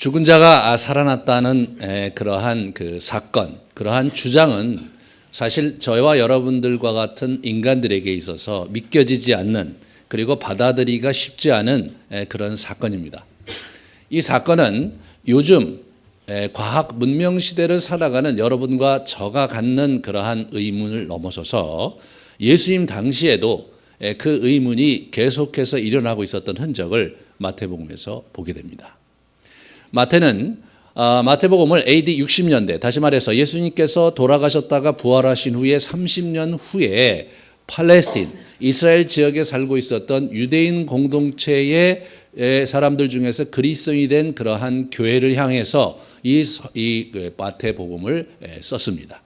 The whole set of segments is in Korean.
죽은 자가 살아났다는 그러한 그 사건, 그러한 주장은 사실 저와 여러분들과 같은 인간들에게 있어서 믿겨지지 않는, 그리고 받아들이기가 쉽지 않은 그런 사건입니다. 이 사건은 요즘 과학 문명 시대를 살아가는 여러분과 저가 갖는 그러한 의문을 넘어서서 예수님 당시에도 그 의문이 계속해서 일어나고 있었던 흔적을 마태복음에서 보게 됩니다. 마태복음을 AD 60년대, 다시 말해서 예수님께서 돌아가셨다가 부활하신 후에 30년 후에 팔레스틴, 이스라엘 지역에 살고 있었던 유대인 공동체의 사람들 중에서 그리스도인이 된 그러한 교회를 향해서 이 마태복음을 썼습니다.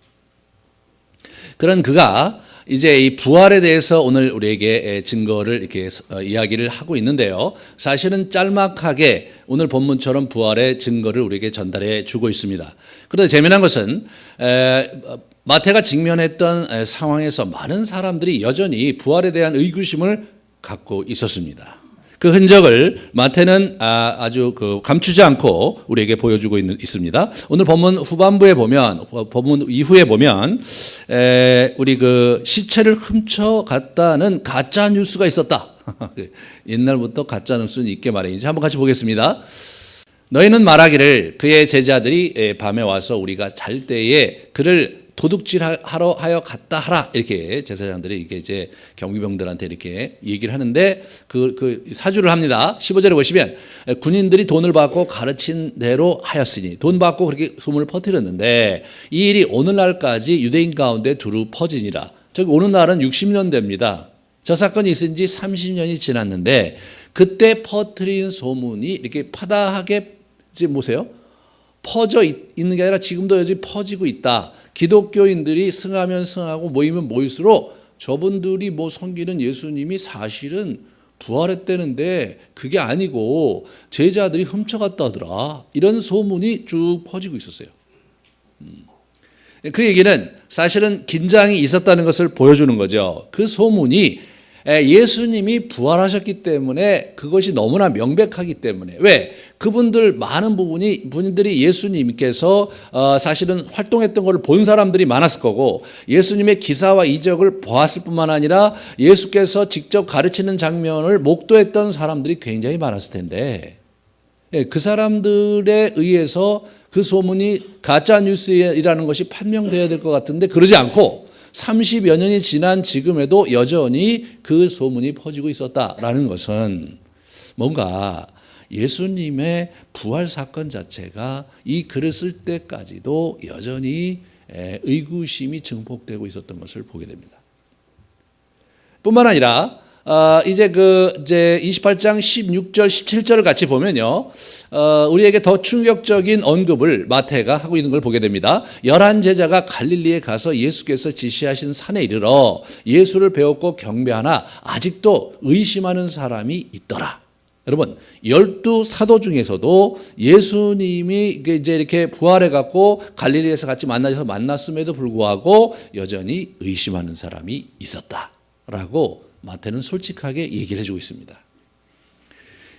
그런 그가 이제 이 부활에 대해서 오늘 우리에게 증거를 이렇게 이야기를 하고 있는데요. 사실은 짤막하게 오늘 본문처럼 부활의 증거를 우리에게 전달해 주고 있습니다. 그런데 재미난 것은 마태가 직면했던 상황에서 많은 사람들이 여전히 부활에 대한 의구심을 갖고 있었습니다. 그 흔적을 마태는 아주 감추지 않고 우리에게 보여주고 있습니다. 오늘 본문 후반부에 보면, 본문 이후에 보면, 우리 그 시체를 훔쳐갔다는 가짜 뉴스가 있었다. 옛날부터 가짜 뉴스는 있게 마련이지. 한번 같이 보겠습니다. 너희는 말하기를 그의 제자들이 밤에 와서 우리가 잘 때에 그를 도둑질하러 하여 갔다 하라, 이렇게 제사장들이 이게 이제 경비병들한테 이렇게 얘기를 하는데 그 사주를 합니다. 15절에 보시면 군인들이 돈을 받고 가르친 대로 하였으니, 돈 받고 그렇게 소문을 퍼뜨렸는데 이 일이 오늘날까지 유대인 가운데 두루 퍼지니라. 저기 오늘날은 60년대입니다. 저 사건이 있은 지 30년이 지났는데 그때 퍼뜨린 소문이 이렇게 파다하게 이제 보세요. 퍼져 있는 게 아니라 지금도 여전히 퍼지고 있다. 기독교인들이 승하면 승하고 모이면 모일수록 저분들이 섬기는 예수님이 사실은 부활했다는데 그게 아니고 제자들이 훔쳐갔다 하더라. 이런 소문이 쭉 퍼지고 있었어요. 그 얘기는 사실은 긴장이 있었다는 것을 보여주는 거죠. 그 소문이 예수님이 부활하셨기 때문에, 그것이 너무나 명백하기 때문에. 왜? 그분들 많은 분들이 예수님께서 사실은 활동했던 것을 본 사람들이 많았을 거고, 예수님의 기사와 이적을 보았을 뿐만 아니라 예수께서 직접 가르치는 장면을 목도했던 사람들이 굉장히 많았을 텐데, 그 사람들에 의해서 그 소문이 가짜 뉴스라는 것이 판명되어야 될 것 같은데 그러지 않고 30여 년이 지난 지금에도 여전히 그 소문이 퍼지고 있었다라는 것은 뭔가 예수님의 부활 사건 자체가 이 글을 쓸 때까지도 여전히 의구심이 증폭되고 있었던 것을 보게 됩니다. 뿐만 아니라 이제 28장 16절, 17절을 같이 보면요. 우리에게 더 충격적인 언급을 마태가 하고 있는 걸 보게 됩니다. 11 제자가 갈릴리에 가서 예수께서 지시하신 산에 이르러 예수를 배웠고 경배하나 아직도 의심하는 사람이 있더라. 여러분, 12 사도 중에서도 예수님이 이제 이렇게 부활해 갖고 갈릴리에서 같이 만났음에도 불구하고 여전히 의심하는 사람이 있었다라고 마태는 솔직하게 얘기를 해주고 있습니다.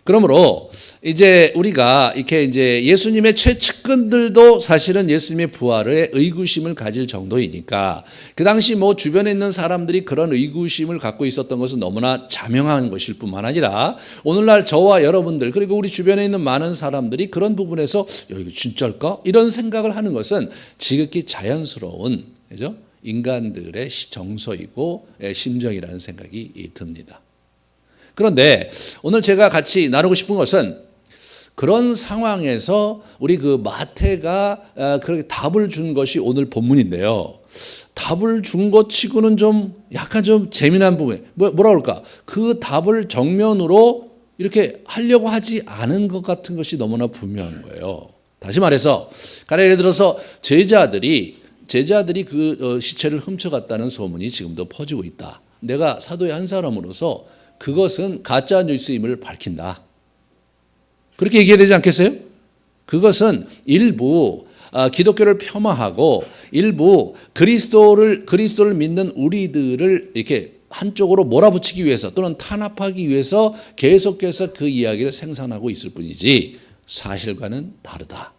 그러므로 이제 우리가 이렇게 이제 예수님의 최측근들도 사실은 예수님의 부활에 의구심을 가질 정도이니까, 그 당시 주변에 있는 사람들이 그런 의구심을 갖고 있었던 것은 너무나 자명한 것일 뿐만 아니라 오늘날 저와 여러분들, 그리고 우리 주변에 있는 많은 사람들이 그런 부분에서 이거 진짜일까? 이런 생각을 하는 것은 지극히 자연스러운, 그죠? 인간들의 정서이고 심정이라는 생각이 듭니다. 그런데 오늘 제가 같이 나누고 싶은 것은 그런 상황에서 우리 그 마태가 그렇게 답을 준 것이 오늘 본문인데요. 답을 준 것 치고는 약간 좀 재미난 부분, 뭐라 그럴까? 그 답을 정면으로 이렇게 하려고 하지 않은 것 같은 것이 너무나 분명한 거예요. 다시 말해서, 예를 들어서 제자들이 그 시체를 훔쳐갔다는 소문이 지금도 퍼지고 있다. 내가 사도의 한 사람으로서 그것은 가짜 뉴스임을 밝힌다. 그렇게 얘기해야 되지 않겠어요? 그것은 일부 기독교를 폄하하고 일부 그리스도를 믿는 우리들을 이렇게 한쪽으로 몰아붙이기 위해서 또는 탄압하기 위해서 계속해서 그 이야기를 생산하고 있을 뿐이지, 사실과는 다르다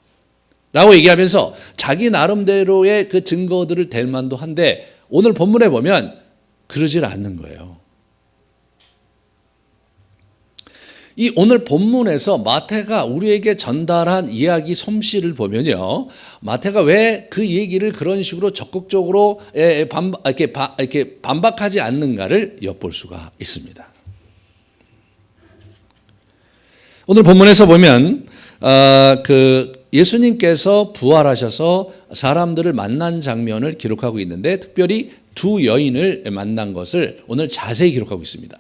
라고 얘기하면서 자기 나름대로의 그 증거들을 댈 만도 한데 오늘 본문에 보면 그러질 않는 거예요. 이 오늘 본문에서 마태가 우리에게 전달한 이야기 솜씨를 보면요, 마태가 왜 그 얘기를 그런 식으로 적극적으로 이렇게 반박하지 않는가를 엿볼 수가 있습니다. 오늘 본문에서 보면 예수님께서 부활하셔서 사람들을 만난 장면을 기록하고 있는데 특별히 두 여인을 만난 것을 오늘 자세히 기록하고 있습니다.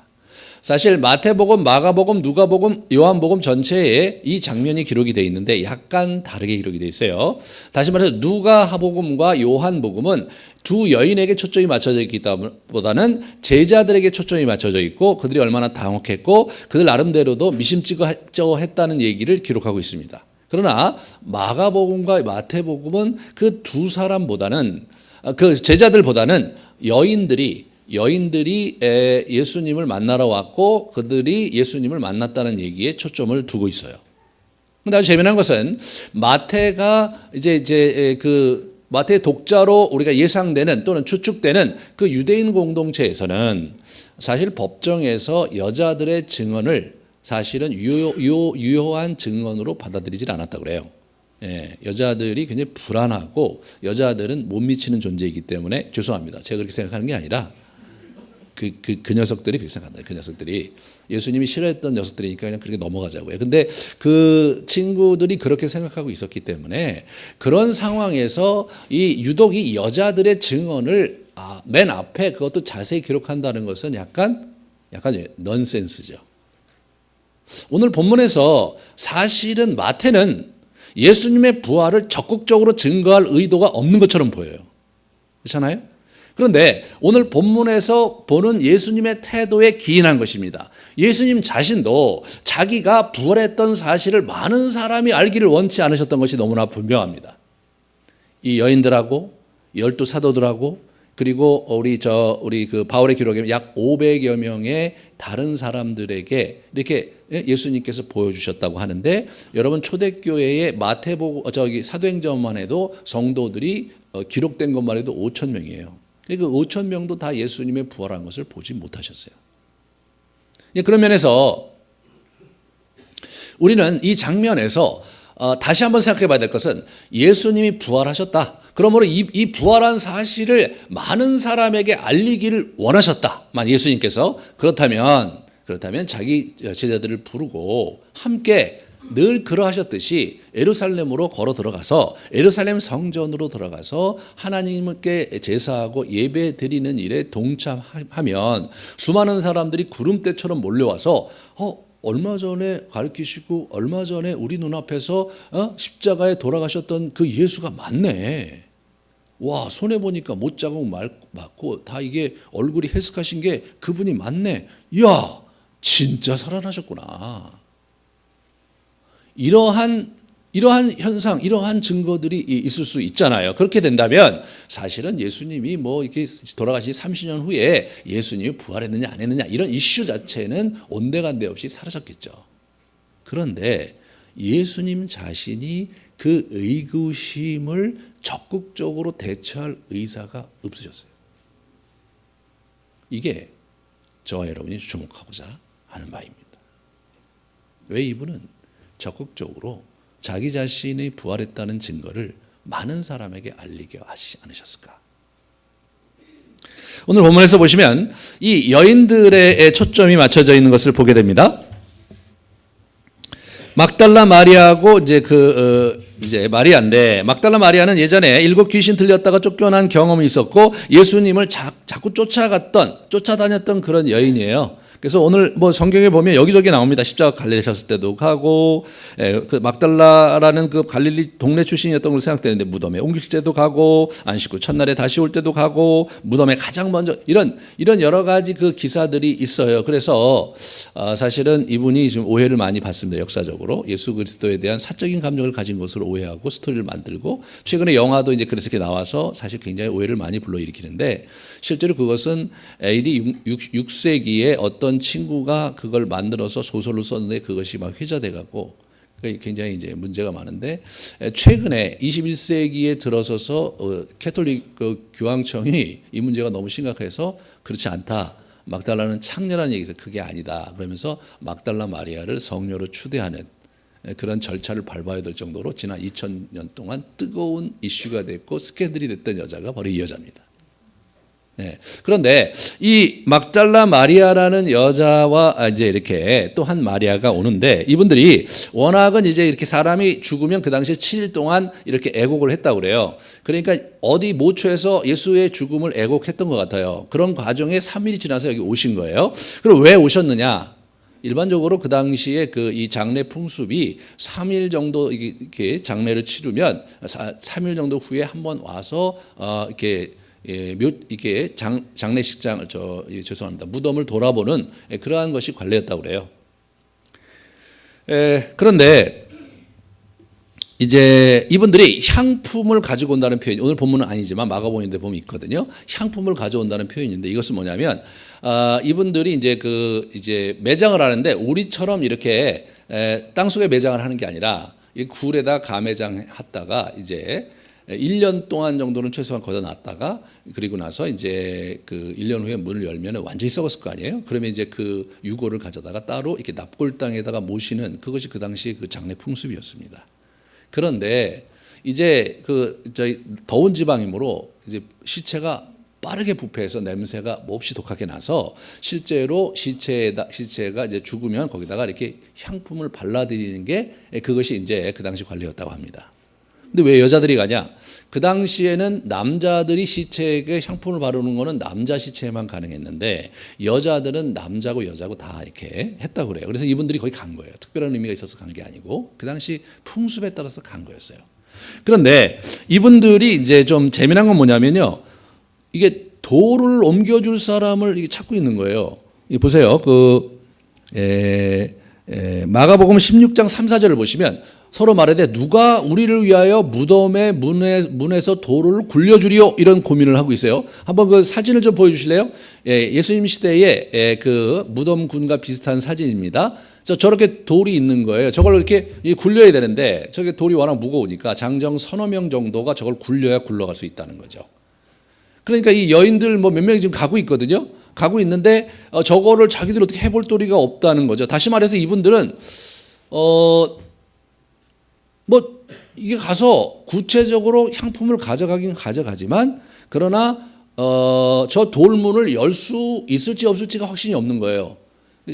사실 마태복음, 마가복음, 누가복음, 요한복음 전체에 이 장면이 기록이 되어 있는데 약간 다르게 기록이 되어 있어요. 다시 말해서 누가복음과 요한복음은 두 여인에게 초점이 맞춰져 있기보다는 제자들에게 초점이 맞춰져 있고 그들이 얼마나 당혹했고 그들 나름대로도 미심쩍어했다는 얘기를 기록하고 있습니다. 그러나 마가복음과 마태복음은 그 두 사람보다는 그 제자들보다는 여인들이 예수님을 만나러 왔고 그들이 예수님을 만났다는 얘기에 초점을 두고 있어요. 근데 아주 재미난 것은 마태가 마태의 독자로 우리가 예상되는 또는 추측되는 그 유대인 공동체에서는 사실 법정에서 여자들의 증언을 사실은 유효한 증언으로 받아들이질 않았다고 그래요. 여자들이 굉장히 불안하고 여자들은 못 미치는 존재이기 때문에 죄송합니다. 제가 그렇게 생각하는 게 아니라 그 녀석들이 그렇게 생각한다. 그 녀석들이 예수님이 싫어했던 녀석들이니까 그냥 그렇게 넘어가자고요. 근데 그 친구들이 그렇게 생각하고 있었기 때문에 그런 상황에서 유독 이 여자들의 증언을 맨 앞에 그것도 자세히 기록한다는 것은 약간 넌센스죠. 오늘 본문에서 사실은 마태는 예수님의 부활을 적극적으로 증거할 의도가 없는 것처럼 보여요. 그렇잖아요? 그런데 오늘 본문에서 보는 예수님의 태도에 기인한 것입니다. 예수님 자신도 자기가 부활했던 사실을 많은 사람이 알기를 원치 않으셨던 것이 너무나 분명합니다. 이 여인들하고 12 사도들하고 그리고 우리 그 바울의 기록에 약 500여 명의 다른 사람들에게 이렇게 예수님께서 보여주셨다고 하는데 여러분 초대교회의 사도행전만 해도 성도들이 기록된 것만 해도 5천 명이에요. 그 5천 명도 다 예수님의 부활한 것을 보지 못하셨어요. 그런 면에서 우리는 이 장면에서 다시 한번 생각해 봐야 될 것은 예수님이 부활하셨다. 그러므로 이 부활한 사실을 많은 사람에게 알리기를 원하셨다만 예수님께서 그렇다면 자기 제자들을 부르고 함께 늘 그러하셨듯이 예루살렘으로 걸어 들어가서 예루살렘 성전으로 들어가서 하나님께 제사하고 예배 드리는 일에 동참하면 수많은 사람들이 구름대처럼 몰려와서 얼마 전에 가르치시고 얼마 전에 우리 눈앞에서 십자가에 돌아가셨던 그 예수가 맞네. 와, 손에 보니까 못자국 맞고 다 이게 얼굴이 해석하신 게 그분이 맞네. 이야, 진짜 살아나셨구나. 이러한 현상, 이러한 증거들이 있을 수 있잖아요. 그렇게 된다면 사실은 예수님이 이렇게 돌아가신 30년 후에 예수님이 부활했느냐 안 했느냐 이런 이슈 자체는 온데간데 없이 사라졌겠죠. 그런데 예수님 자신이 그 의구심을 적극적으로 대처할 의사가 없으셨어요. 이게 저와 여러분이 주목하고자 하는 바입니다. 왜 이분은 적극적으로 자기 자신이 부활했다는 증거를 많은 사람에게 알리게 하지 않으셨을까? 오늘 본문에서 보시면 이 여인들의 초점이 맞춰져 있는 것을 보게 됩니다. 막달라 마리아하고 이제 마리아인데 막달라 마리아는 예전에 7 귀신 들렸다가 쫓겨난 경험이 있었고 예수님을 자꾸 쫓아다녔던 그런 여인이에요. 그래서 오늘 성경에 보면 여기저기 나옵니다. 십자가 갈리셨을 때도 가고, 그 막달라라는 그 갈릴리 동네 출신이었던 걸로 생각되는데 무덤에 옮길 때도 가고, 안식 후 첫날에 다시 올 때도 가고, 무덤에 가장 먼저 이런 여러 가지 그 기사들이 있어요. 그래서 사실은 이분이 지금 오해를 많이 받습니다. 역사적으로 예수 그리스도에 대한 사적인 감정을 가진 것으로 오해하고 스토리를 만들고 최근에 영화도 이제 그래서 이렇게 나와서 사실 굉장히 오해를 많이 불러일으키는데 실제로 그것은 AD 6세기에 어떤 친구가 그걸 만들어서 소설로 썼는데 그것이 막 회자돼 갖고 굉장히 이제 문제가 많은데 최근에 21세기에 들어서서 캐톨릭 교황청이 이 문제가 너무 심각해서 그렇지 않다. 막달라는 창녀라는 얘기에서 그게 아니다. 그러면서 막달라 마리아를 성녀로 추대하는 그런 절차를 밟아야 될 정도로 지난 2000년 동안 뜨거운 이슈가 됐고 스캔들이 됐던 여자가 바로 이 여자입니다. 네. 그런데 이 막달라 마리아라는 여자와 이제 이렇게 또 한 마리아가 오는데 이분들이 워낙은 이제 이렇게 사람이 죽으면 그 당시에 7일 동안 이렇게 애곡을 했다고 그래요. 그러니까 어디 모처에서 예수의 죽음을 애곡했던 것 같아요. 그런 과정에 3일이 지나서 여기 오신 거예요. 그럼 왜 오셨느냐? 일반적으로 그 당시에 그 이 장례 풍습이 3일 정도 이렇게 장례를 치르면 3일 정도 후에 한번 와서 이렇게 이게 장례식장을 죄송합니다. 무덤을 돌아보는 그러한 것이 관례였다고 그래요. 그런데 이제 이분들이 향품을 가지고 온다는 표현, 오늘 본문은 아니지만 마가복음인데 보면 있거든요. 향품을 가져온다는 표현인데 이것은 뭐냐면 이분들이 이제 매장을 하는데 우리처럼 이렇게 땅속에 매장을 하는 게 아니라 이 굴에다 가매장 했다가 이제 1년 동안 정도는 최소한 걷어놨다가 그리고 나서 이제 그 1년 후에 문을 열면 완전히 썩었을 거 아니에요. 그러면 이제 그 유골을 가져다가 따로 이렇게 납골당에다가 모시는 그것이 그 당시 그 장례 풍습이었습니다. 그런데 이제 저희 더운 지방이므로 이제 시체가 빠르게 부패해서 냄새가 몹시 독하게 나서 실제로 시체가 이제 죽으면 거기다가 이렇게 향품을 발라드리는 게 그것이 이제 그 당시 관례였다고 합니다. 근데 왜 여자들이 가냐? 그 당시에는 남자들이 시체에게 향품을 바르는 거는 남자 시체에만 가능했는데 여자들은 남자고 여자고 다 이렇게 했다고 그래요. 그래서 이분들이 거기 간 거예요. 특별한 의미가 있어서 간 게 아니고 그 당시 풍습에 따라서 간 거였어요. 그런데 이분들이 이제 좀 재미난 건 뭐냐면요. 이게 돌을 옮겨줄 사람을 이게 찾고 있는 거예요. 보세요. 마가복음 16장 3, 4절을 보시면 서로 말하되 누가 우리를 위하여 무덤의 문에서 돌을 굴려주리요 이런 고민을 하고 있어요. 한번 그 사진을 좀 보여주실래요? 예수님 시대의 그 무덤군과 비슷한 사진입니다. 저렇게 돌이 있는 거예요. 저걸 이렇게 굴려야 되는데 저게 돌이 워낙 무거우니까 장정 서너 명 정도가 저걸 굴려야 굴러갈 수 있다는 거죠. 그러니까 이 여인들 뭐 몇 명이 지금 가고 있거든요. 가고 있는데 저거를 자기들 어떻게 해볼 도리가 없다는 거죠. 다시 말해서 이분들은 뭐 이게 가서 구체적으로 향품을 가져가긴 가져가지만 그러나 저 돌문을 열 수 있을지 없을지가 확신이 없는 거예요.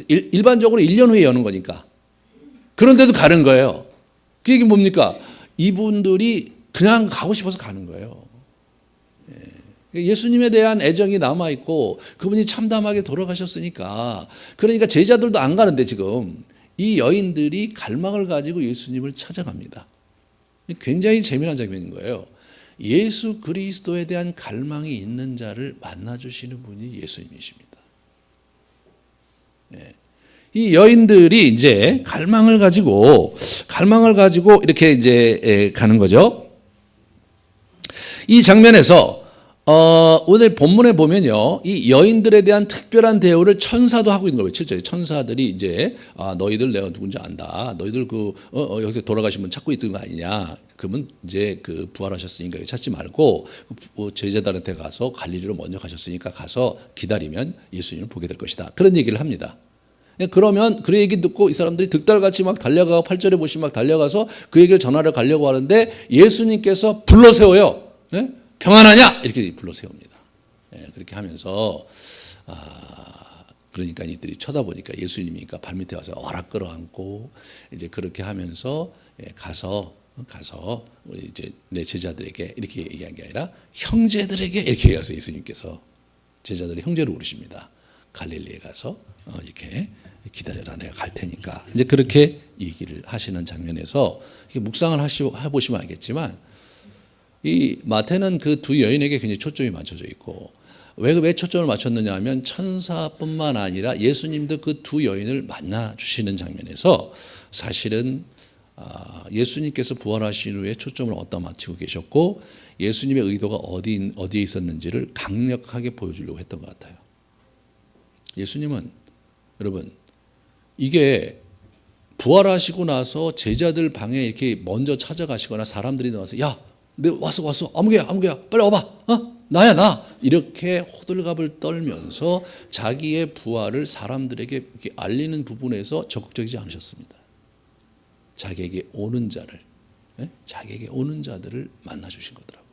일반적으로 1년 후에 여는 거니까. 그런데도 가는 거예요. 그 얘기 뭡니까? 이분들이 그냥 가고 싶어서 가는 거예요. 예수님에 대한 애정이 남아있고 그분이 참담하게 돌아가셨으니까 그러니까 제자들도 안 가는데 지금 이 여인들이 갈망을 가지고 예수님을 찾아갑니다. 굉장히 재미난 장면인 거예요. 예수 그리스도에 대한 갈망이 있는 자를 만나주시는 분이 예수님이십니다. 이 여인들이 이제 갈망을 가지고 이렇게 이제 가는 거죠. 이 장면에서 오늘 본문에 보면요, 이 여인들에 대한 특별한 대우를 천사도 하고 있는 거예요. 7절에 천사들이 이제 너희들 내가 누군지 안다. 너희들 여기서 돌아가신 분 찾고 있던 거 아니냐. 그분 이제 그 부활하셨으니까 찾지 말고 제자들한테 가서 갈릴리로 먼저 가셨으니까 가서 기다리면 예수님을 보게 될 것이다. 그런 얘기를 합니다. 그러면 그 얘기 듣고 이 사람들이 득달같이 막 달려가고 8절에 보시면 막 달려가서 그 얘기를 전하러 가려고 하는데 예수님께서 불러 세워요. 네? 평안하냐? 이렇게 불러 세웁니다. 그렇게 하면서 그러니까 이들이 쳐다보니까 예수님이니까 발밑에 와서 와락 끌어안고 이제 그렇게 하면서 가서 우리 이제 내 제자들에게 이렇게 얘기한 게 아니라 형제들에게 이렇게 얘기하세요. 예수님께서 제자들이 형제로 부르십니다. 갈릴리에 가서 이렇게 기다려라, 내가 갈 테니까. 이제 그렇게 얘기를 하시는 장면에서 묵상을 해보시면 알겠지만 이 마태는 그 두 여인에게 굉장히 초점이 맞춰져 있고 왜 초점을 맞췄느냐 하면 천사뿐만 아니라 예수님도 그 두 여인을 만나 주시는 장면에서 사실은 예수님께서 부활하신 후에 초점을 어디다 맞추고 계셨고 예수님의 의도가 어디에 있었는지를 강력하게 보여주려고 했던 것 같아요. 예수님은 여러분 이게 부활하시고 나서 제자들 방에 이렇게 먼저 찾아가시거나 사람들이 나와서 야, 내 왔어. 아무개야, 빨리 와봐. 나야, 나. 이렇게 호들갑을 떨면서 자기의 부활을 사람들에게 이렇게 알리는 부분에서 적극적이지 않으셨습니다. 자기에게 오는 자를, 자기에게 오는 자들을 만나 주신 거더라고요.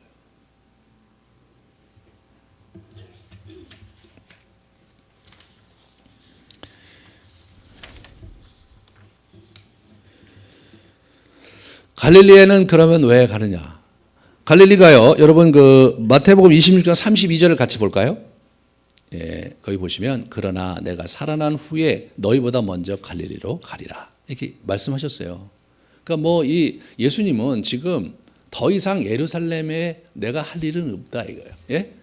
갈릴리에는 그러면 왜 가느냐? 갈릴리가요, 여러분 그 마태복음 26장 32절을 같이 볼까요? 예, 거기 보시면 그러나 내가 살아난 후에 너희보다 먼저 갈릴리로 가리라 이렇게 말씀하셨어요. 그러니까 뭐 이 예수님은 지금 더 이상 예루살렘에 내가 할 일은 없다 이거예요. 예?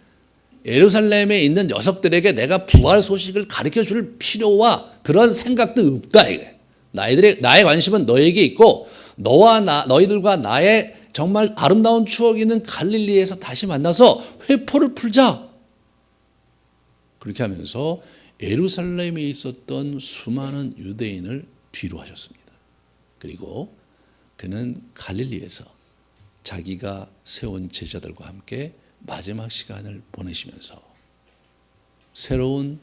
예루살렘에 있는 녀석들에게 내가 부활 소식을 가르쳐 줄 필요와 그런 생각도 없다 이거예요. 나의 관심은 너에게 있고 너희들과 나의 정말 아름다운 추억이 있는 갈릴리에서 다시 만나서 회포를 풀자. 그렇게 하면서 예루살렘에 있었던 수많은 유대인을 뒤로 하셨습니다. 그리고 그는 갈릴리에서 자기가 세운 제자들과 함께 마지막 시간을 보내시면서 새로운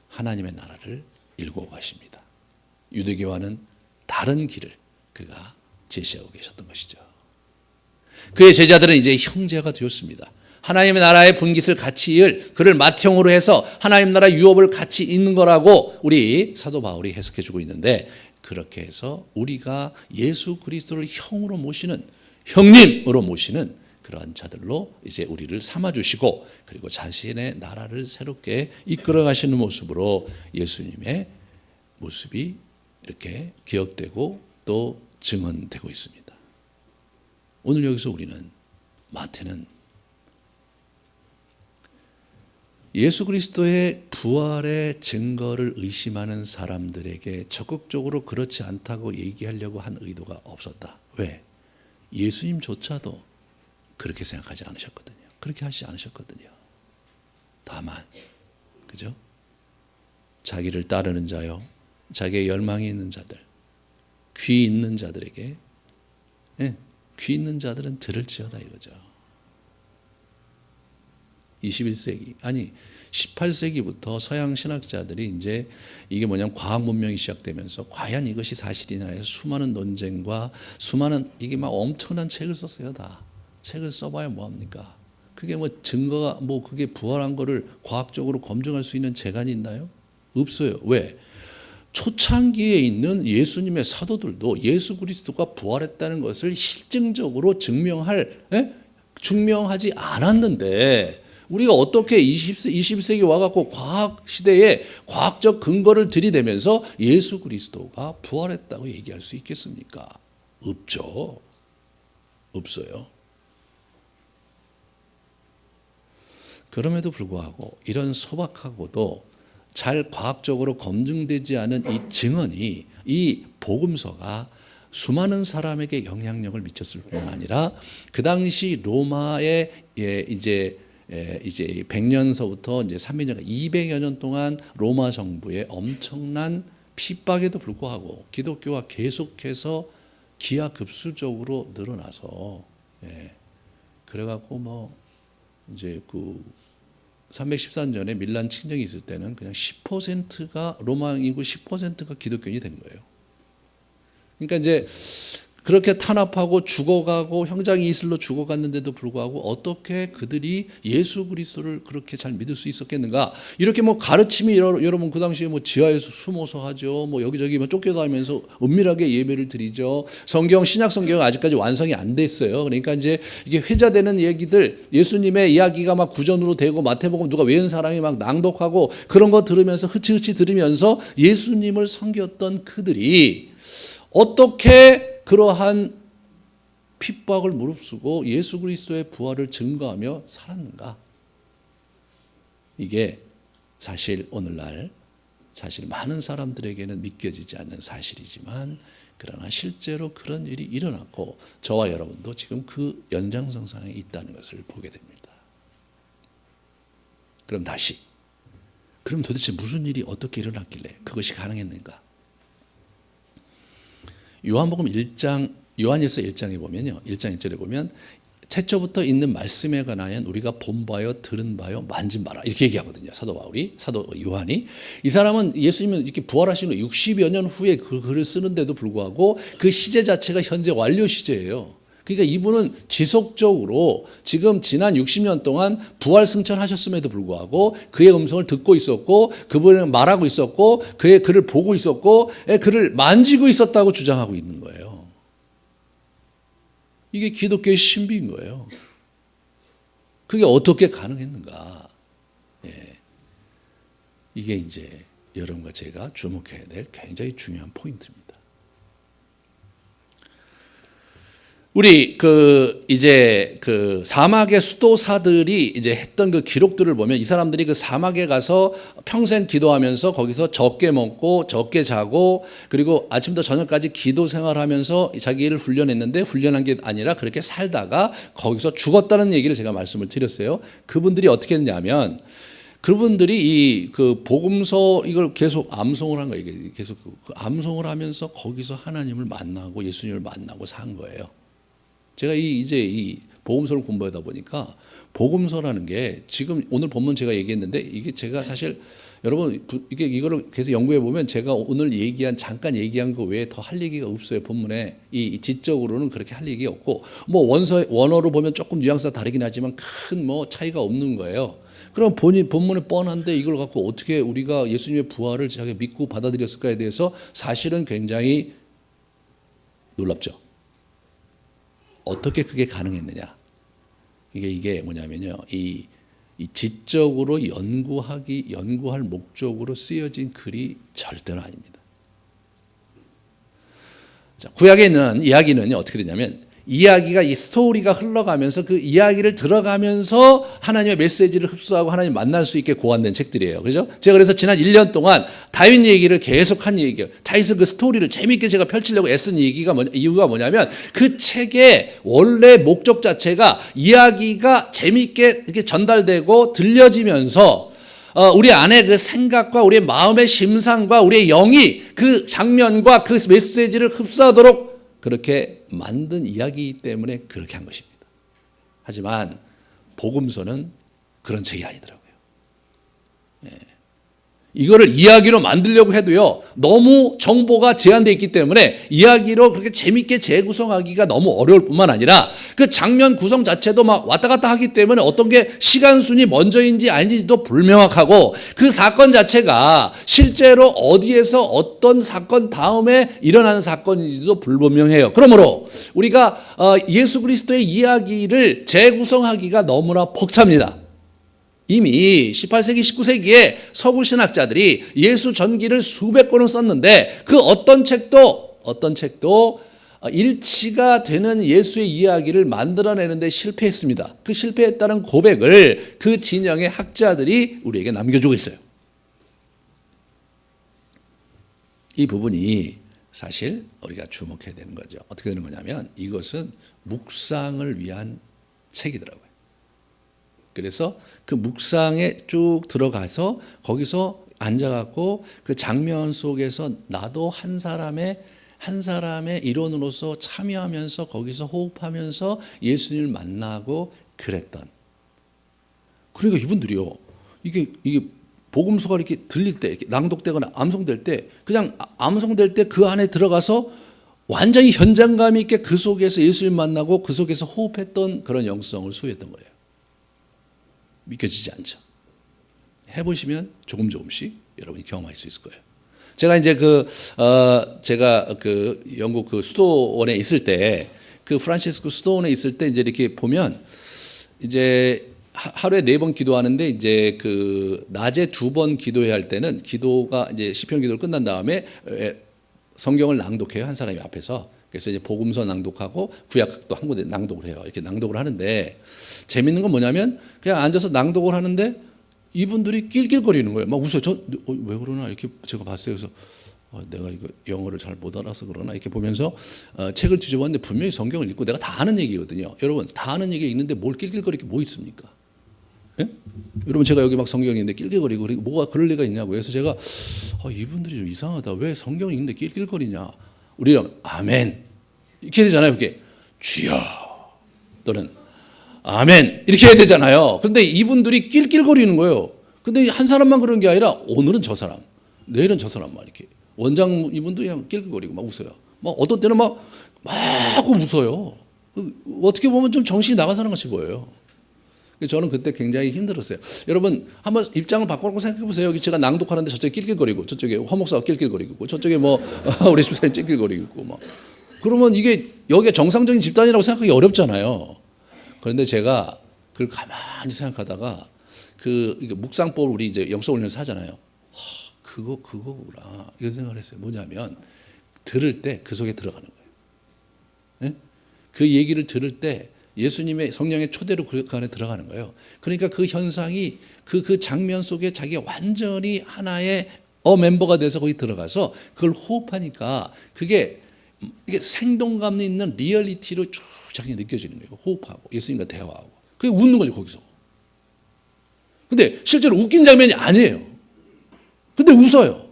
하나님의 나라를 일구어 가십니다. 유대교와는 다른 길을 그가 제시하고 계셨던 것이죠. 그의 제자들은 이제 형제가 되었습니다. 하나님의 나라의 분깃을 같이 이을 그를 맏형으로 해서 하나님 나라 유업을 같이 잇는 거라고 우리 사도 바울이 해석해 주고 있는데, 그렇게 해서 우리가 예수 그리스도를 형으로 모시는, 형님으로 모시는 그러한 자들로 이제 우리를 삼아주시고, 그리고 자신의 나라를 새롭게 이끌어 가시는 모습으로 예수님의 모습이 이렇게 기억되고 또 증언되고 있습니다. 오늘 여기서 우리는 마태는 예수 그리스도의 부활의 증거를 의심하는 사람들에게 적극적으로 그렇지 않다고 얘기하려고 한 의도가 없었다. 왜? 예수님조차도 그렇게 생각하지 않으셨거든요. 그렇게 하시지 않으셨거든요. 다만, 그죠? 자기를 따르는 자요, 자기의 열망이 있는 자들, 귀 있는 자들에게, 귀 있는 자들은 들을지어다 이거죠. 21세기, 아니 18세기부터 서양 신학자들이 이제 이게 뭐냐면 과학 문명이 시작되면서 과연 이것이 사실이냐 해서 수많은 논쟁과 수많은 이게 막 엄청난 책을 썼어요. 다 책을 써봐야 뭐합니까? 그게 뭐 증거가 뭐 그게 부활한 거를 과학적으로 검증할 수 있는 재간이 있나요? 없어요. 왜? 초창기에 있는 예수님의 사도들도 예수 그리스도가 부활했다는 것을 실증적으로 증명하지 않았는데, 우리가 어떻게 21세기 와갖고 과학 시대에 과학적 근거를 들이대면서 예수 그리스도가 부활했다고 얘기할 수 있겠습니까? 없죠. 없어요. 그럼에도 불구하고 이런 소박하고도 잘 과학적으로 검증되지 않은 이 증언이, 이 복음서가 수많은 사람에게 영향력을 미쳤을 뿐만 아니라 그 당시 로마의 이제 100년서부터 이제 300년, 200여 년 동안 로마 정부의 엄청난 핍박에도 불구하고 기독교가 계속해서 기하급수적으로 늘어나서, 그래갖고 뭐 이제 그 314년에 밀란 칙령이 있을 때는 그냥 10%가 로마 인구 10%가 기독교인이 된 거예요. 그러니까 이제 그렇게 탄압하고 죽어가고 형장이 이슬로 죽어갔는데도 불구하고 어떻게 그들이 예수 그리스도를 그렇게 잘 믿을 수 있었겠는가? 이렇게 뭐 가르침이 여러분 그 당시에 뭐 지하에서 숨어서 하죠. 뭐 여기저기 뭐 쫓겨다니면서 은밀하게 예배를 드리죠. 신약 성경은 아직까지 완성이 안 됐어요. 그러니까 이제 이게 회자되는 얘기들, 예수님의 이야기가 막 구전으로 되고 마태복음 누가 외운 사람이 막 낭독하고 그런 거 들으면서 흐치흐치 들으면서 예수님을 섬겼던 그들이 어떻게 그러한 핍박을 무릅쓰고 예수 그리스도의 부활을 증거하며 살았는가? 이게 사실 오늘날 사실 많은 사람들에게는 믿겨지지 않는 사실이지만, 그러나 실제로 그런 일이 일어났고 저와 여러분도 지금 그 연장선상에 있다는 것을 보게 됩니다. 그럼 도대체 무슨 일이 어떻게 일어났길래 그것이 가능했는가? 요한복음 1장, 요한일서 1장에 보면요. 1장 1절에 보면 태초부터 있는 말씀에 관하여 우리가 본 바요, 들은 바요, 만진 바라. 이렇게 얘기하거든요. 사도 바울이, 사도 요한이. 이 사람은 예수님이 이렇게 부활하신 후 60여 년 후에 그 글을 쓰는데도 불구하고 그 시제 자체가 현재 완료 시제예요. 그러니까 이분은 지속적으로 지금 지난 60년 동안 부활 승천하셨음에도 불구하고 그의 음성을 듣고 있었고 그분은 말하고 있었고 그의 글을 보고 있었고 글을 만지고 있었다고 주장하고 있는 거예요. 이게 기독교의 신비인 거예요. 그게 어떻게 가능했는가? 예. 이게 이제 여러분과 제가 주목해야 될 굉장히 중요한 포인트입니다. 우리 이제 사막의 수도사들이 이제 했던 그 기록들을 보면 이 사람들이 그 사막에 가서 평생 기도하면서 거기서 적게 먹고 적게 자고 그리고 아침부터 저녁까지 기도 생활하면서 자기를 훈련했는데 훈련한 게 아니라 그렇게 살다가 거기서 죽었다는 얘기를 제가 말씀을 드렸어요. 그분들이 어떻게 했냐면 그분들이 그 복음서 이걸 계속 암송을 한 거예요. 계속 그 암송을 하면서 거기서 하나님을 만나고 예수님을 만나고 산 거예요. 제가 이제 이 복음서를 공부하다 보니까 복음서라는 게 지금 오늘 본문 제가 얘기했는데 이게 제가 사실 여러분 이거를 계속 연구해 보면 제가 오늘 잠깐 얘기한 거 외에 더 할 얘기가 없어요. 본문에 이 지적으로는 그렇게 할 얘기가 없고 뭐 원어로 보면 조금 뉘앙스가 다르긴 하지만 큰 뭐 차이가 없는 거예요. 그럼 본문에 뻔한데 이걸 갖고 어떻게 우리가 예수님의 부활을 자기가 믿고 받아들였을까에 대해서 사실은 굉장히 놀랍죠. 어떻게 그게 가능했느냐? 이게 뭐냐면요. 이 지적으로 연구할 목적으로 쓰여진 글이 절대로 아닙니다. 자, 구약에 있는 이야기는 어떻게 되냐면 이야기가 이 스토리가 흘러가면서 그 이야기를 들어가면서 하나님의 메시지를 흡수하고 하나님 만날 수 있게 고안된 책들이에요. 그렇죠? 제가 그래서 지난 1년 동안 다윗 얘기를 계속 한 얘기예요. 다윗의 그 스토리를 재미있게 제가 펼치려고 애쓴 이유가 뭐냐면 그 책의 원래 목적 자체가 이야기가 재미있게 이렇게 전달되고 들려지면서 우리 안에 그 생각과 우리의 마음의 심상과 우리의 영이 그 장면과 그 메시지를 흡수하도록 그렇게 만든 이야기이기 때문에 그렇게 한 것입니다. 하지만 복음서는 그런 책이 아니더라고요. 이거를 이야기로 만들려고 해도요, 너무 정보가 제한되어 있기 때문에 이야기로 그렇게 재밌게 재구성하기가 너무 어려울 뿐만 아니라 그 장면 구성 자체도 막 왔다 갔다 하기 때문에 어떤 게 시간순위 먼저인지 아닌지도 불명확하고 그 사건 자체가 실제로 어디에서 어떤 사건 다음에 일어나는 사건인지도 불분명해요. 그러므로 우리가 예수 그리스도의 이야기를 재구성하기가 너무나 벅찹니다. 이미 18세기, 19세기에 서구 신학자들이 예수 전기를 수백 권을 썼는데 그 어떤 책도 일치가 되는 예수의 이야기를 만들어내는데 실패했습니다. 그 실패했다는 고백을 그 진영의 학자들이 우리에게 남겨주고 있어요. 이 부분이 사실 우리가 주목해야 되는 거죠. 어떻게 되는 거냐면 이것은 묵상을 위한 책이더라고요. 그래서 그 묵상에 쭉 들어가서 거기서 앉아갖고 그 장면 속에서 나도 한 사람의 일원으로서 참여하면서 거기서 호흡하면서 예수님을 만나고 그랬던. 그러니까 이분들이요. 이게 복음서가 이렇게 들릴 때, 이렇게 낭독되거나 암송될 때, 그냥 암송될 때 그 안에 들어가서 완전히 현장감 있게 그 속에서 예수님 만나고 그 속에서 호흡했던 그런 영성을 소유했던 거예요. 믿겨지지 않죠. 해보시면 조금씩 여러분이 경험할 수 있을 거예요. 제가 이제 제가 영국 수도원에 있을 때, 프란시스코 수도원에 있을 때 이제 이렇게 보면 이제 하루에 4번 기도하는데 이제 낮에 2번 기도해야 할 때는 기도가 이제 시편 기도를 끝난 다음에 성경을 낭독해요. 한 사람이 앞에서. 그래서 이제 복음서 낭독하고 구약도 한 군데 낭독을 해요. 이렇게 낭독을 하는데 재밌는 건 뭐냐면 그냥 앉아서 낭독을 하는데 이분들이 낄낄거리는 거예요. 막 웃어요. 왜 그러나 이렇게 제가 봤어요. 그래서 내가 이거 영어를 잘 못 알아서 그러나 이렇게 보면서 책을 뒤져봤는데 분명히 성경을 읽고 내가 다 아는 얘기거든요. 여러분 다 아는 얘기가 있는데 뭘 낄낄거릴 게 뭐 있습니까? 예? 여러분 제가 여기 막 성경 읽는데 낄낄거리고 뭐가 그럴 리가 있냐고요. 그래서 제가 이분들이 좀 이상하다. 왜 성경 읽는데 낄낄거리냐. 우리는 아멘 이렇게 해야 되잖아요. 그게 주여 또는 아멘 이렇게 해야 되잖아요. 그런데 이분들이 낄낄거리는 거예요. 근데 한 사람만 그런 게 아니라 오늘은 저 사람, 내일은 저 사람만 이렇게 원장 이분도 그냥 낄낄거리고 막 웃어요. 막 어떤 때는 막 웃어요. 어떻게 보면 좀 정신이 나간 사람 같이 보여요. 저는 그때 굉장히 힘들었어요. 여러분 한번 입장을 바꿔놓고 생각해 보세요. 여기 제가 낭독하는데 저쪽에 낄낄거리고 저쪽에 허 목사가 낄낄거리고 저쪽에 뭐 우리 집사님 낄낄거리고 막 그러면 이게 여기가 정상적인 집단이라고 생각하기 어렵잖아요. 그런데 제가 그걸 가만히 생각하다가 그 묵상법을 우리 이제 영성 훈련에서 하잖아요. 그거구나 이런 생각을 했어요. 뭐냐면 들을 때 그 속에 들어가는 거예요. 네? 그 얘기를 들을 때 예수님의 성령의 초대로 그 안에 들어가는 거예요. 그러니까 그 현상이 그 장면 속에 자기가 완전히 하나의 멤버가 돼서 거기 들어가서 그걸 호흡하니까 이게 생동감 있는 리얼리티로 쭉 자기가 느껴지는 거예요. 호흡하고 예수님과 대화하고 그게 웃는 거죠 거기서. 근데 실제로 웃긴 장면이 아니에요. 근데 웃어요.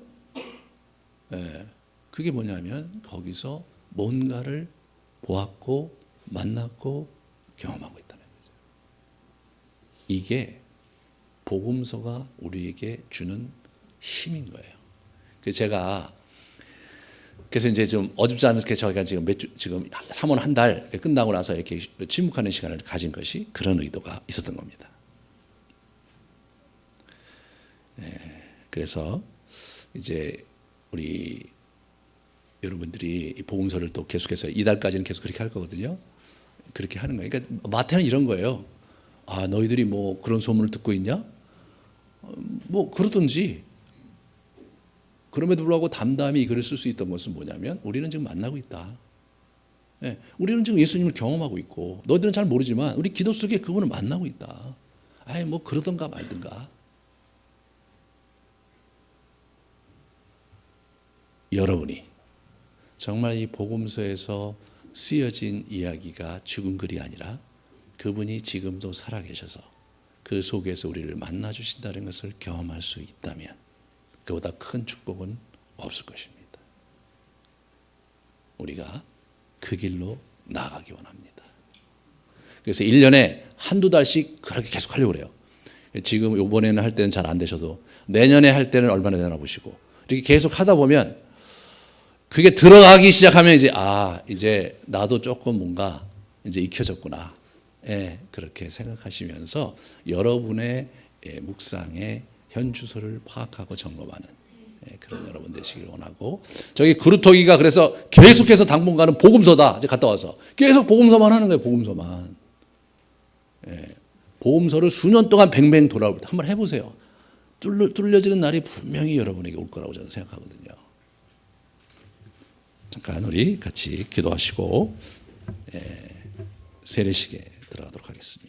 네. 그게 뭐냐면 거기서 뭔가를 보았고 만났고 경험하고 있다는 거죠. 이게 복음서가 우리에게 주는 힘인 거예요. 그래서 이제 좀 어줍지 않게 저희가 지금 지금 3월 한 달 끝나고 나서 이렇게 침묵하는 시간을 가진 것이 그런 의도가 있었던 겁니다. 그래서 이제 우리 여러분들이 이 복음서를 또 계속해서 이달까지는 계속 그렇게 할 거거든요. 그렇게 하는 거예요. 그러니까 마태는 이런 거예요. 너희들이 뭐 그런 소문을 듣고 있냐? 뭐 그러든지. 그럼에도 불구하고 담담히 이 글을 쓸 수 있던 것은 뭐냐면 우리는 지금 만나고 있다. 우리는 지금 예수님을 경험하고 있고 너희들은 잘 모르지만 우리 기도 속에 그분을 만나고 있다. 뭐 그러던가 말든가. 여러분이 정말 이 복음서에서 쓰여진 이야기가 죽은 글이 아니라 그분이 지금도 살아계셔서 그 속에서 우리를 만나 주신다는 것을 경험할 수 있다면 그보다 큰 축복은 없을 것입니다. 우리가 그 길로 나아가기 원합니다. 그래서 1년에 한두 달씩 그렇게 계속 하려고 그래요. 지금 이번에는 할 때는 잘 안 되셔도 내년에 할 때는 얼마나 되나 보시고 이렇게 계속 하다 보면 그게 들어가기 시작하면 이제 나도 조금 뭔가 이제 익혀졌구나. 그렇게 생각하시면서 여러분의 묵상의 현주소를 파악하고 점검하는 그런 여러분 되시길 원하고 저기 그루터기가 그래서 계속해서 당분간은 복음서다. 이제 갔다 와서 계속 복음서만 하는 거예요. 복음서만. 복음서를 수년 동안 뱅뱅 돌아올 때 한번 해보세요. 뚫려지는 날이 분명히 여러분에게 올 거라고 저는 생각하거든요. 잠깐 우리 같이 기도하시고 세례식에 들어가도록 하겠습니다.